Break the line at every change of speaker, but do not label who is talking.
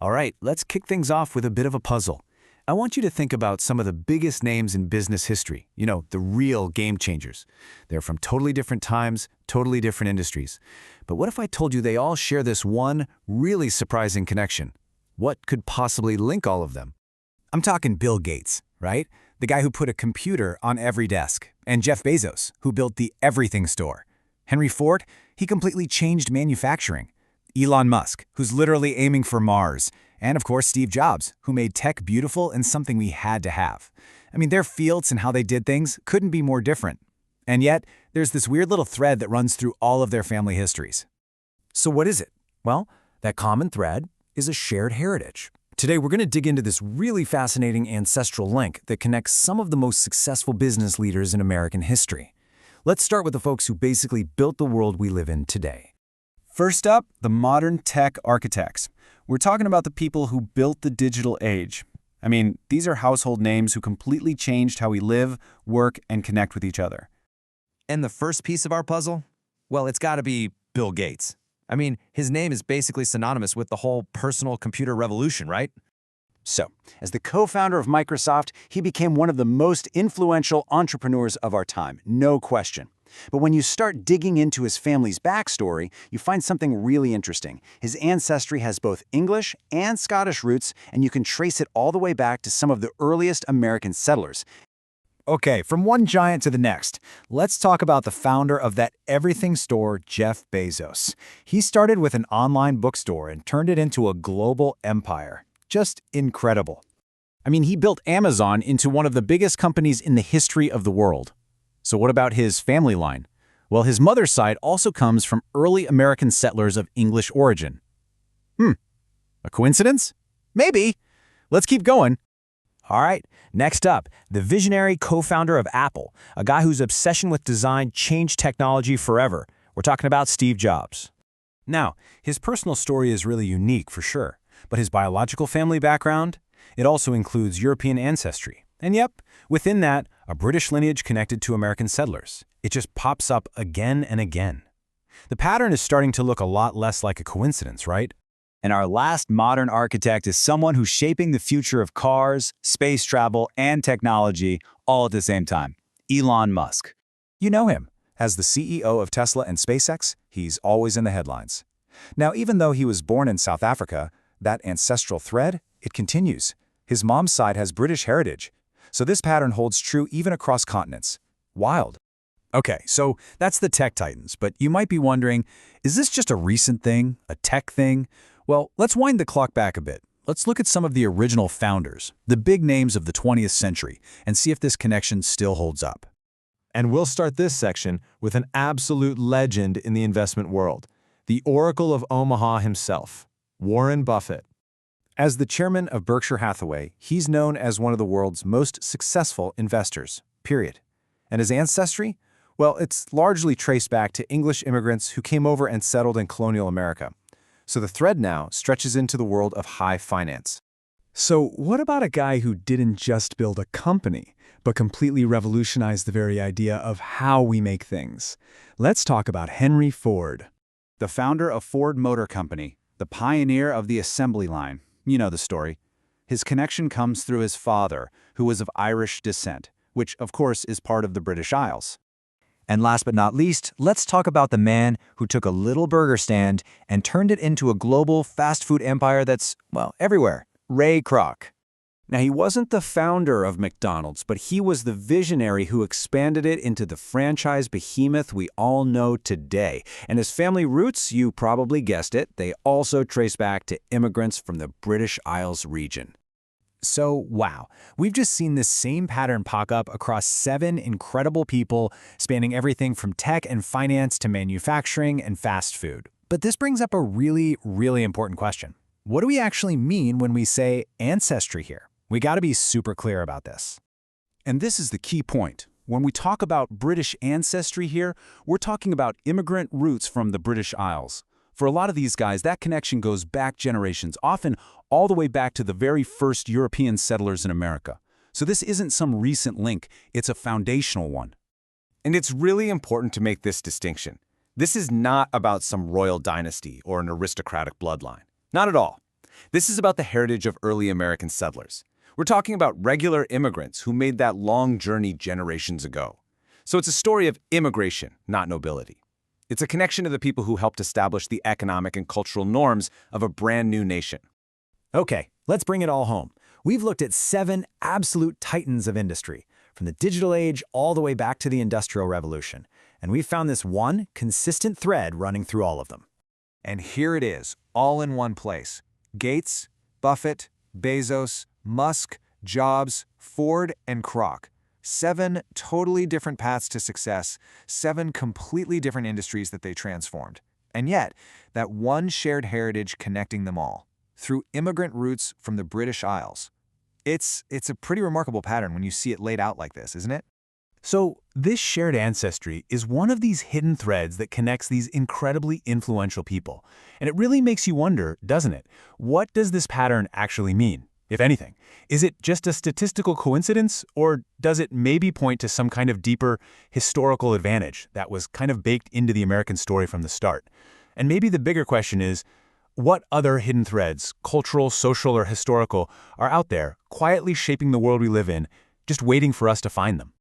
All right, let's kick things off with a bit of a puzzle. I want you to think about some of the biggest names in business history, the real game changers. They're from totally different times, totally different industries. But what if I told you they all share this one really surprising connection? What could possibly link all of them? I'm talking Bill Gates, right? The guy who put a computer on every desk. And Jeff Bezos, who built the everything store. Henry Ford, he completely changed manufacturing. Elon Musk, who's literally aiming for Mars. And of course, Steve Jobs, who made tech beautiful and something we had to have. I mean, their fields and how they did things couldn't be more different. And yet, there's this weird little thread that runs through all of their family histories. So what is it? Well, that common thread is a shared heritage. Today, we're going to dig into this really fascinating ancestral link that connects some of the most successful business leaders in American history. Let's start with the folks who basically built the world we live in today. First up, the modern tech architects. We're talking about the people who built the digital age. I mean, these are household names who completely changed how we live, work, and connect with each other.
And the first piece of our puzzle? Well, it's got to be Bill Gates. I mean, his name is basically synonymous with the whole personal computer revolution, right?
So, as the co-founder of Microsoft, he became one of the most influential entrepreneurs of our time, no question. But when you start digging into his family's backstory, you find something really interesting. His ancestry has both English and Scottish roots, and you can trace it all the way back to some of the earliest American settlers. Okay, from one giant to the next, let's talk about the founder of that everything store, Jeff Bezos. He started with an online bookstore and turned it into a global empire. Just incredible. I mean, he built Amazon into one of the biggest companies in the history of the world. So what about his family line? Well, his mother's side also comes from early American settlers of English origin. A coincidence? Maybe. Let's keep going. All right, next up, the visionary co-founder of Apple, a guy whose obsession with design changed technology forever. We're talking about Steve Jobs. Now, his personal story is really unique for sure, but his biological family background, it also includes European ancestry. And yep, within that, a British lineage connected to American settlers. It just pops up again and again. The pattern is starting to look a lot less like a coincidence, right? And our last modern architect is someone who's shaping the future of cars, space travel, and technology all at the same time. Elon Musk. You know him. As the CEO of Tesla and SpaceX, he's always in the headlines. Now, even though he was born in South Africa, that ancestral thread, it continues. His mom's side has British heritage. So this pattern holds true even across continents. Wild. Okay, so that's the tech titans, but you might be wondering, is this just a recent thing, a tech thing? Well, let's wind the clock back a bit. Let's look at some of the original founders, the big names of the 20th century, and see if this connection still holds up.
And we'll start this section with an absolute legend in the investment world, the Oracle of Omaha himself, Warren Buffett.
As the chairman of Berkshire Hathaway, he's known as one of the world's most successful investors, period. And his ancestry? Well, it's largely traced back to English immigrants who came over and settled in colonial America. So the thread now stretches into the world of high finance.
So what about a guy who didn't just build a company, but completely revolutionized the very idea of how we make things? Let's talk about Henry Ford.
The founder of Ford Motor Company, the pioneer of the assembly line. You know the story. His connection comes through his father, who was of Irish descent, which, of course, is part of the British Isles. And last but not least, let's talk about the man who took a little burger stand and turned it into a global fast food empire that's, well, everywhere. Ray Kroc. Now, he wasn't the founder of McDonald's, but he was the visionary who expanded it into the franchise behemoth we all know today. And his family roots, you probably guessed it, they also trace back to immigrants from the British Isles region. So, wow, we've just seen this same pattern pop up across 7 incredible people, spanning everything from tech and finance to manufacturing and fast food. But this brings up a really, really important question. What do we actually mean when we say ancestry here? We got to be super clear about this. And this is the key point. When we talk about British ancestry here, we're talking about immigrant roots from the British Isles. For a lot of these guys, that connection goes back generations, often all the way back to the very first European settlers in America. So this isn't some recent link, it's a foundational one.
And it's really important to make this distinction. This is not about some royal dynasty or an aristocratic bloodline. Not at all. This is about the heritage of early American settlers. We're talking about regular immigrants who made that long journey generations ago. So it's a story of immigration, not nobility. It's a connection to the people who helped establish the economic and cultural norms of a brand new nation.
Okay, let's bring it all home. We've looked at 7 absolute titans of industry, from the digital age all the way back to the Industrial Revolution. And we've found this one consistent thread running through all of them.
And here it is, all in one place. Gates, Buffett, Bezos, Musk, Jobs, Ford, and Kroc. 7 totally different paths to success, 7 completely different industries that they transformed. And yet, that one shared heritage connecting them all, through immigrant roots from the British Isles. It's a pretty remarkable pattern when you see it laid out like this, isn't it?
So, this shared ancestry is one of these hidden threads that connects these incredibly influential people. And it really makes you wonder, doesn't it? What does this pattern actually mean, if anything? Is it just a statistical coincidence, or does it maybe point to some kind of deeper historical advantage that was kind of baked into the American story from the start? And maybe the bigger question is, what other hidden threads, cultural, social, or historical, are out there quietly shaping the world we live in, just waiting for us to find them?